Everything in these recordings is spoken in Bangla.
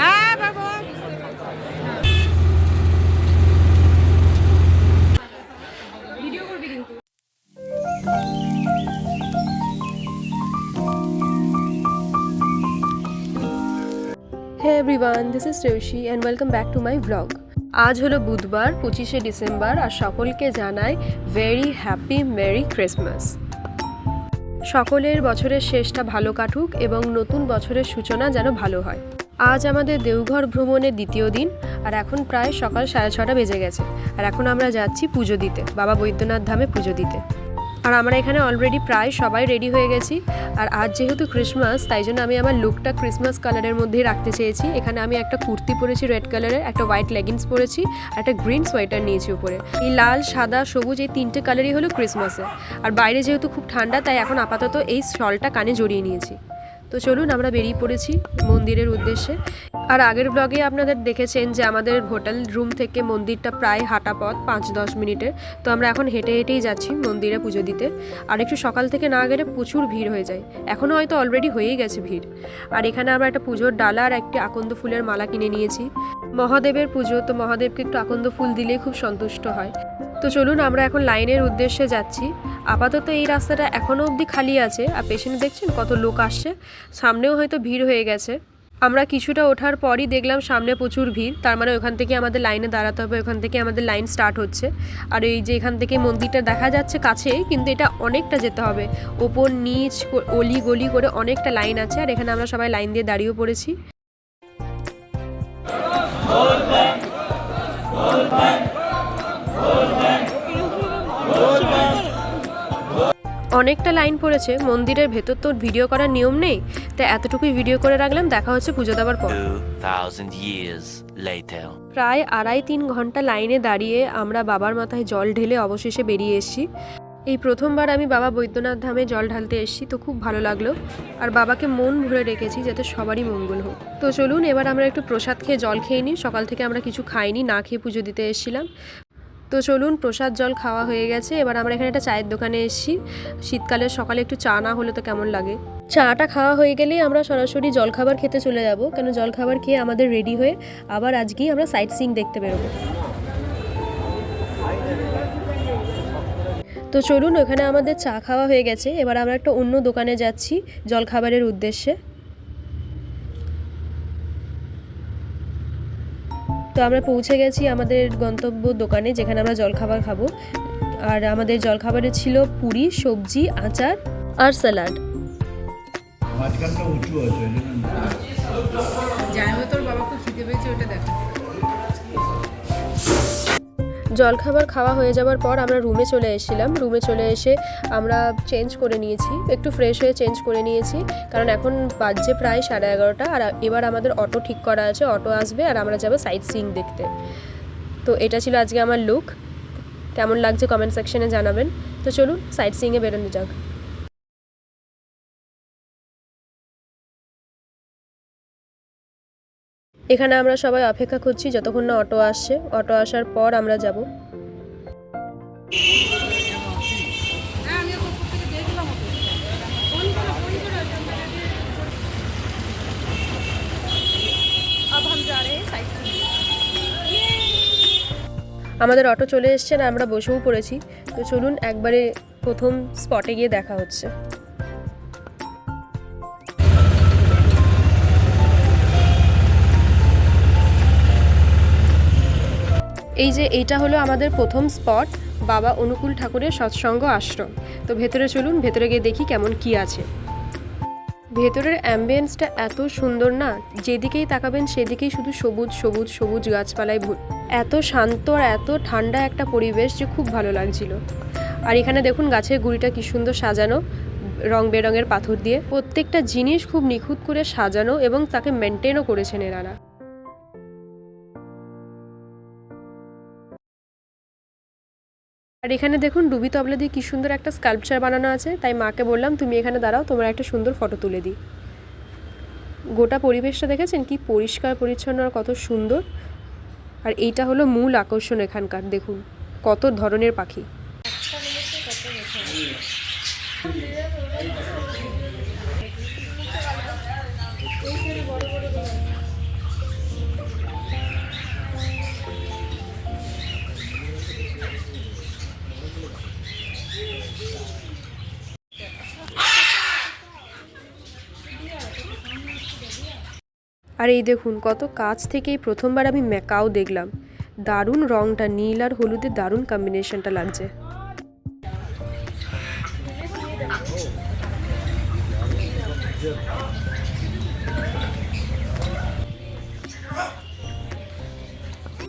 হ্যাঁ বাবা, ভিডিও করবি কিন্তু। Hey everyone, this is Rishi and welcome back to my vlog. আজ হলো বুধবার 25শে ডিসেম্বর আর সকলকে জানাই ভেরি হ্যাপি মেরি ক্রিসমাস। সকলের বছরের শেষটা ভালো কাটুক এবং নতুন বছরের সূচনা যেন ভালো হয়। আজ আমাদের দেওঘর ভ্রমণের দ্বিতীয় দিন আর এখন প্রায় সকাল 6:30 বেজে গেছে আর এখন আমরা যাচ্ছি পুজো দিতে, বাবা বৈদ্যনাথ ধামে পুজো দিতে। আর আমরা এখানে অলরেডি প্রায় সবাই রেডি হয়ে গেছি। আর আজ যেহেতু ক্রিসমাস তাই জন্য আমি আমার লুকটা ক্রিসমাস কালারের মধ্যেই রাখতে চেয়েছি। এখানে আমি একটা কুর্তি পরেছি রেড কালারের, একটা হোয়াইট লেগিংস পরেছি আর একটা গ্রিন সোয়েটার নিয়েছি উপরে। এই লাল, সাদা, সবুজ এই তিনটে কালারই হলো ক্রিসমাসে। আর বাইরে যেহেতু খুব ঠান্ডা তাই এখন আপাতত এই শলটা কানে জড়িয়ে নিয়েছি। তো চলুন আমরা বেরিয়ে পড়েছি মন্দিরের উদ্দেশ্যে। আর আগের ব্লগে আপনাদের দেখেছেন যে আমাদের হোটেল রুম থেকে মন্দিরটা প্রায় হাঁটা পথ 5-10 মিনিটের। তো আমরা এখন হেঁটে হেঁটেই যাচ্ছি মন্দিরে পুজো দিতে। আর একটু সকাল থেকে না গেলে প্রচুর ভিড় হয়ে যায়, এখনও হয়তো অলরেডি হয়েই গেছে ভিড়। আর এখানে আমরা একটা পুজোর ডালা আর একটি আকন্দ ফুলের মালা কিনে নিয়েছি। মহাদেবের পুজো, তো মহাদেবকে একটু আকন্দ ফুল দিলেই খুব সন্তুষ্ট হয়। তো চলুন আমরা এখন লাইনের উদ্দেশ্যে যাচ্ছি। আপাতত এই রাস্তাটা এখনও অবধি খালি আছে আর পেছনে দেখছেন কত লোক আসছে, সামনেও হয়তো ভিড় হয়ে গেছে। আমরা কিছুটা ওঠার পরই দেখলাম সামনে প্রচুর ভিড়, তার মানে ওখান থেকে আমাদের লাইনে দাঁড়াতে হবে, ওখান থেকে আমাদের লাইন স্টার্ট হচ্ছে। আর এই যে এখান থেকে মন্দিরটা দেখা যাচ্ছে কাছে, কিন্তু এটা অনেকটা যেতে হবে, ওপর নিচ অলি গলি করে অনেকটা লাইন আছে। আর এখানে আমরা সবাই লাইন দিয়ে দাঁড়িয়েও পড়েছি। অনেকটা লাইন পড়েছে। মন্দিরের ভেতর তো ভিডিও করার নিয়ম নেই, তাই এতটুকুই ভিডিও করে রাখলাম। দেখা হচ্ছে পুজো দেওয়ার পর। 2000 years later. প্রায় 2.5-3 ঘন্টা লাইনে দাঁড়িয়ে আমরা বাবার মাথায় জল ঢেলে অবশেষে বেরিয়ে এসেছি। এই প্রথমবার আমি বাবা বৈদ্যনাথ ধামে জল ঢালতে এসেছি, তো খুব ভালো লাগলো। আর বাবাকে মন ভরে রেখেছি যাতে সবারই মঙ্গল হোক। তো চলুন এবার আমরা একটু প্রসাদ খেয়ে জল খেয়ে নিই। সকাল থেকে আমরা কিছু খাইনি, না খেয়ে পুজো দিতে এসেছিলাম। তো চলুন, প্রসাদ জল খাওয়া হয়ে গেছে। এবার আমরা এখানে একটা চায়ের দোকানে এসেছি। শীতকালের সকালে একটু চা না হলে তো কেমন লাগে। চাটা খাওয়া হয়ে গেলেই আমরা সরাসরি জলখাবার খেতে চলে যাব, কেন জলখাবার খেয়ে আমাদের রেডি হয়ে আবার আজকেই আমরা সাইট সিইং দেখতে বেরোবো। তো চলুন, ওখানে আমাদের চা খাওয়া হয়ে গেছে। এবার আমরা একটা অন্য দোকানে যাচ্ছি জলখাবারের উদ্দেশ্যে। তো আমরা পৌঁছে গেছি আমাদের গন্তব্য দোকানে, যেখানে আমরা জলখাবার খাবো। আর আমাদের জলখাবারে ছিল পুরি, সবজি, আচার আর স্যালাড। যাই হোক, তোর বাবা খুব খিদে পেয়েছে, ওটা দেখা। জলখাবার খাওয়া হয়ে যাওয়ার পর আমরা রুমে চলে এসেছিলাম। রুমে চলে এসে আমরা চেঞ্জ করে নিয়েছি, একটু ফ্রেশ হয়ে চেঞ্জ করে নিয়েছি, কারণ এখন বাজছে প্রায় 11:30। আর এবার আমাদের অটো ঠিক করা আছে, অটো আসবে আর আমরা যাবো সাইট সিইং দেখতে। তো এটা ছিল আজকে আমার লুক। কেমন লাগছে কমেন্ট সেকশনে জানাবেন। তো চলুন সাইট সিইংয়ে বেরোনো যাক। এখানে আমরা সবাই অপেক্ষা করছি যতক্ষণ না অটো আসছে। অটো আসার পর আমরা যাব। আমাদের অটো চলে এসছে আর আমরা বসেও পড়েছি। তো চলুন একবারে প্রথম স্পটে গিয়ে দেখা হচ্ছে। এই যে এইটা হলো আমাদের প্রথম স্পট, বাবা অনুকূল ঠাকুরের সৎসঙ্গ আশ্রম। তো ভেতরে চলুন, ভেতরে গিয়ে দেখি কেমন কি আছে। ভেতরের অ্যাম্বিয়েন্সটা এত সুন্দর না, যেদিকেই তাকাবেন সেদিকেই শুধু সবুজ সবুজ সবুজ গাছপালায় ভর্তি। এত শান্ত আর এত ঠান্ডা একটা পরিবেশ যে খুব ভালো লাগছিল। আর এখানে দেখুন গাছের গুঁড়িটা কি সুন্দর সাজানো, রং বেরঙের পাথর দিয়ে। প্রত্যেকটা জিনিস খুব নিখুঁত করে সাজানো এবং তাকে মেনটেনও করেছেন এনারা। আর এখানে দেখুন ডুবি তবলা দিয়ে কি সুন্দর একটা স্কাল্পচার বানানো আছে। তাই মাকে বললাম তুমি এখানে দাঁড়াও, তোমার একটা সুন্দর ফটো তুলে দিই। গোটা পরিবেশটা দেখেছেন কি পরিষ্কার পরিচ্ছন্ন আর কত সুন্দর। আর এইটা হলো মূল আকর্ষণ এখানকার। দেখুন কত ধরনের পাখি। আর এই দেখুন কত কাছ থেকে প্রথমবার আমি ম্যাকাও দেখলাম। দারুণ রঙটা, নীল আর হলুদের দারুণ কম্বিনেশনটা লাগছে।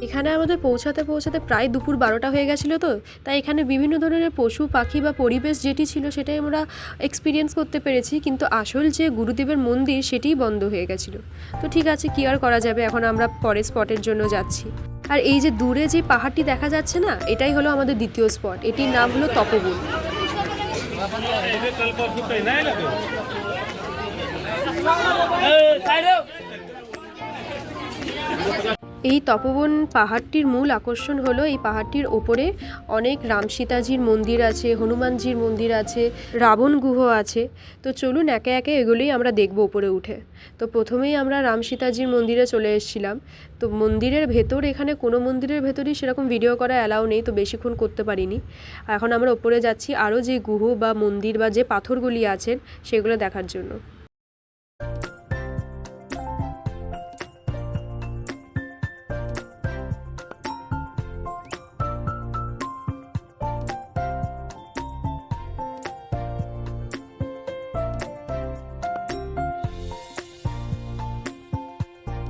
এখানে আমাদের পৌঁছাতে পৌঁছাতে প্রায় দুপুর 12টা হয়ে গেছিলো, তো তাই এখানে বিভিন্ন ধরনের পশু পাখি বা পরিবেশ যেটি ছিল সেটাই আমরা এক্সপিরিয়েন্স করতে পেরেছি, কিন্তু আসল যে গুরুদেবের মন্দির সেটিই বন্ধ হয়ে গেছিলো। তো ঠিক আছে, কি আর করা যাবে, এখন আমরা পরের স্পটের জন্য যাচ্ছি। আর এই যে দূরে যে পাহাড়টি দেখা যাচ্ছে না, এটাই হলো আমাদের দ্বিতীয় স্পট। এটির নাম হলো তপবন। এই তপবন পাহাড়টির মূল আকর্ষণ হলো এই পাহাড়টির ওপরে অনেক রাম সীতাজির মন্দির আছে, হনুমানজির মন্দির আছে, রাবণ গুহ আছে। তো চলুন একে একে এগুলোই আমরা দেখব ওপরে উঠে। তো প্রথমেই আমরা রাম সীতাজির মন্দিরে চলে এসেছিলাম। তো মন্দিরের ভেতর, এখানে কোনো মন্দিরের ভেতরই সেরকম ভিডিও করা অ্যালাউ নেই, তো বেশিক্ষণ করতে পারিনি। এখন আমরা ওপরে যাচ্ছি আরও যে গুহ বা মন্দির বা যে পাথরগুলি আছেন সেগুলো দেখার জন্য।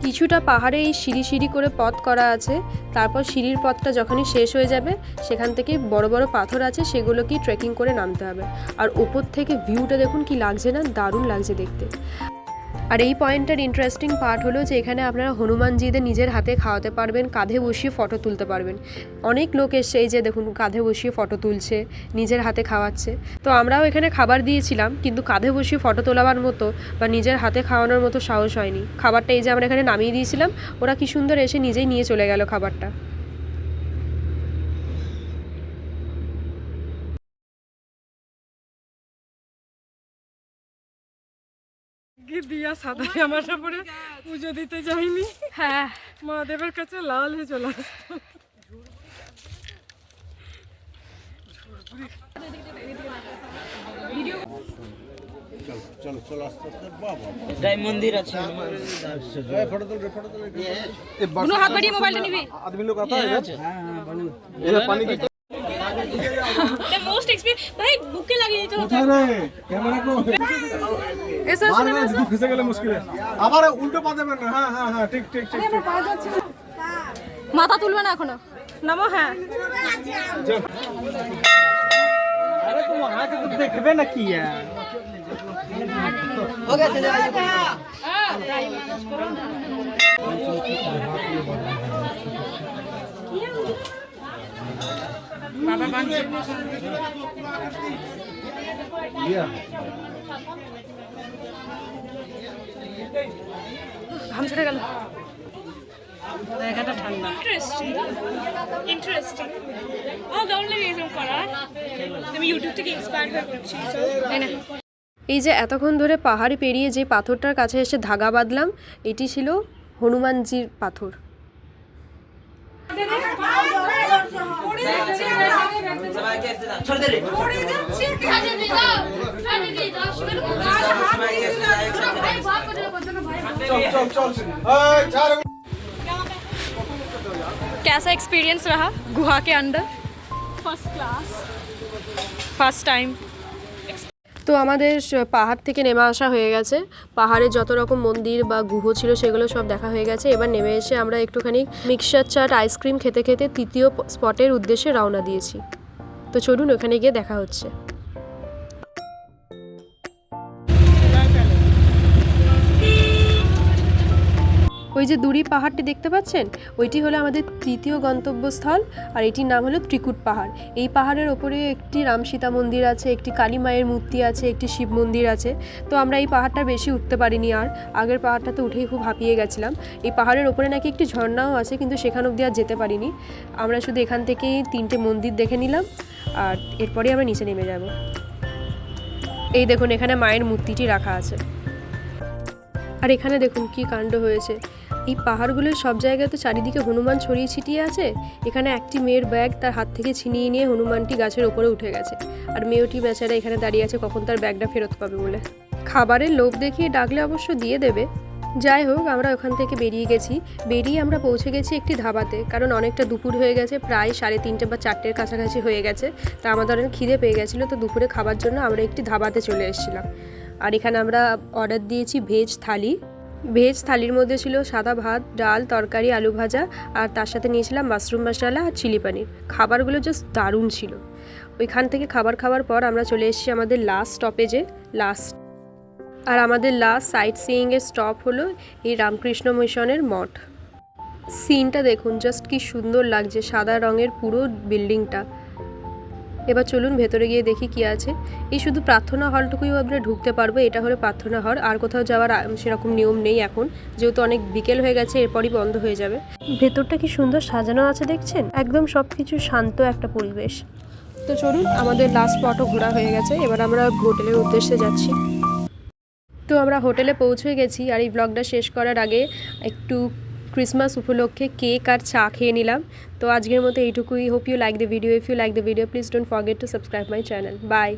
কিছুটা পাহাড়ে এই সিঁড়ি সিঁড়ি করে পথ করা আছে, তারপর সিঁড়ির পথটা যখনই শেষ হয়ে যাবে সেখান থেকে বড় বড় পাথর আছে, সেগুলোকেই ট্রেকিং করে নামতে হবে। আর ওপর থেকে ভিউটা দেখুন কি লাগছে না, দারুণ লাগছে দেখতে। আর এই পয়েন্টটার ইন্টারেস্টিং পার্ট হলো যে এখানে আপনারা হনুমানজিদের নিজের হাতে খাওয়াতে পারবেন, কাঁধে বসিয়ে ফটো তুলতে পারবেন। অনেক লোক এসে এই যে দেখুন কাঁধে বসিয়ে ফটো তুলছে, নিজের হাতে খাওয়াচ্ছে। তো আমরাও এখানে খাবার দিয়েছিলাম, কিন্তু কাঁধে বসিয়ে ফটো তোলাবার মতো বা নিজের হাতে খাওয়ানোর মতো সাহস হয়নি। খাবারটা এই যে আমরা এখানে নামিয়ে দিয়েছিলাম, ওরা কি সুন্দর এসে নিজেই নিয়ে চলে গেল খাবারটা। দিয়া সাদা জামাটা পরে পুজো দিতে যাইনি, হ্যাঁ মহাদেবের কাছে লাল হয়ে চলে আসতো। এটাই মন্দির আছে। দুনো হাত বাড়িয়ে মোবাইলটা নিবি। आदमी लोग आता है इधर पानी की মোস্ট এক্সপেরিয়েন্স ভাই বুকে লাগিয়ে দিতে হবে। उठा रहे कैमरा को এসো मार में इसको खींचे गले मुश्किल है আবার উল্টো পা দেবেন না। হ্যাঁ হ্যাঁ হ্যাঁ ঠিক ঠিক ঠিক মাথা তুলবে না এখনো। নামো। হ্যাঁ अरे तुम वहां से कुछ देखबे ना किया हो गया चले বাবা বাঁধছে। ঘাম ছুটে গেল। জায়গাটা ঠান্ডা। ইন্টারেস্টিং আমার দারুণ লাগে এরকম করা। আমি ইউটিউব থেকে ইন্সপায়ার হয়ে করছি। তাই না? এই যে এতক্ষণ ধরে পাহাড় পেরিয়ে যে পাথরটার কাছে এসে ধাগা বাঁধলাম, এটি ছিল হনুমানজির পাথর। कैसा एक्सपीरियंस रहा गुहा के अंदर? First class, first time. তো আমাদের পাহাড় থেকে নেমে আসা হয়ে গেছে। পাহাড়ে যত রকম মন্দির বা গুহ ছিল সেগুলো সব দেখা হয়ে গেছে। এবার নেমে এসে আমরা একটুখানি মিক্সচার চাট আইসক্রিম খেতে খেতে তৃতীয় স্পটের উদ্দেশ্যে রওনা দিয়েছি। তো চলুন ওখানে গিয়ে দেখা হচ্ছে। ওই যে দূরে পাহাড়টি দেখতে পাচ্ছেন, ওইটি হলো আমাদের তৃতীয় গন্তব্যস্থল, আর এটির নাম হলো ত্রিকুট পাহাড়। এই পাহাড়ের ওপরে একটি রাম সীতা মন্দির আছে, একটি কালী মায়ের মূর্তি আছে, একটি শিব মন্দির আছে। তো আমরা এই পাহাড়টা বেশি উঠতে পারিনি, আর আগের পাহাড়টাতে উঠেই খুব হাঁপিয়ে গেছিলাম। এই পাহাড়ের ওপরে নাকি একটি ঝর্ণাও আছে, কিন্তু সেখান অবধি আর যেতে পারিনি। আমরা শুধু এখান থেকেই 3টে মন্দির দেখে নিলাম, আর এরপরেই আমরা নিচে নেমে যাব। এই দেখুন এখানে মায়ের মূর্তিটি রাখা আছে। আর এখানে দেখুন কি কাণ্ড হয়েছে। এই পাহাড়গুলোর সব জায়গায় তো চারিদিকে হনুমান ছড়িয়ে ছিটিয়ে আছে। এখানে একটি মেয়ের ব্যাগ তার হাত থেকে ছিনিয়ে নিয়ে হনুমানটি গাছের ওপরে উঠে গেছে, আর মেয়েটি বেচারা এখানে দাঁড়িয়ে আছে কখন তার ব্যাগটা ফেরত পাবে বলে। খাবারের লোভ দেখিয়ে ডাকলে অবশ্য দিয়ে দেবে, যাই হোক, আমরা ওখান থেকে বেরিয়ে গেছি। বেরিয়ে আমরা পৌঁছে গেছি একটি ধাবাতে, কারণ অনেকটা দুপুর হয়ে গেছে, প্রায় 3:30 বা 4টের কাছাকাছি হয়ে গেছে। তা আমাদের অনেক খিদে পেয়ে গেছিলো, তো দুপুরে খাবার জন্য আমরা একটি ধাবাতে চলে এসেছিলাম। আর এখানে আমরা অর্ডার দিয়েছি ভেজ থালি। ভেজ থালির মধ্যে ছিল সাদা ভাত, ডাল, তরকারি, আলু ভাজা, আর তার সাথে নিয়েছিলাম মাশরুম মশলা আর চিলি পনির। খাবারগুলো জাস্ট দারুণ ছিল। ওইখান থেকে খাবার খাওয়ার পর আমরা চলে এসেছি আমাদের লাস্ট স্টপেজে। আর আমাদের লাস্ট সাইট সিইংয়ের স্টপ হলো এই রামকৃষ্ণ মিশনের মঠ। সিনটা দেখুন, জাস্ট কি সুন্দর লাগছে, সাদা রঙের পুরো বিল্ডিংটা। এবার চলুন ভেতরে গিয়ে দেখি কি আছে। এই শুধু প্রার্থনা হলটুকুই আমরা ঢুকতে পারবো, এটা হলো প্রার্থনা হল। আর কোথাও যাওয়ার সেরকম নিয়ম নেই এখন, যেহেতু অনেক বিকেল হয়ে গেছে, এরপরই বন্ধ হয়ে যাবে। ভেতরটা কি সুন্দর সাজানো আছে দেখছেন, একদম সব কিছু শান্ত একটা পরিবেশ। তো চলুন, আমাদের লাস্ট স্পটও ঘোরা হয়ে গেছে, এবার আমরা হোটেলের উদ্দেশ্যে যাচ্ছি। তো আমরা হোটেলে পৌঁছে গেছি, আর এই ব্লগটা শেষ করার আগে একটু ক্রিসমাস উপলক্ষে কেক আর চা খেয়ে নিলাম। তো আজকের মতো এইটুকুই। Hope you like the video. If you like the video, please don't forget to subscribe my channel. By.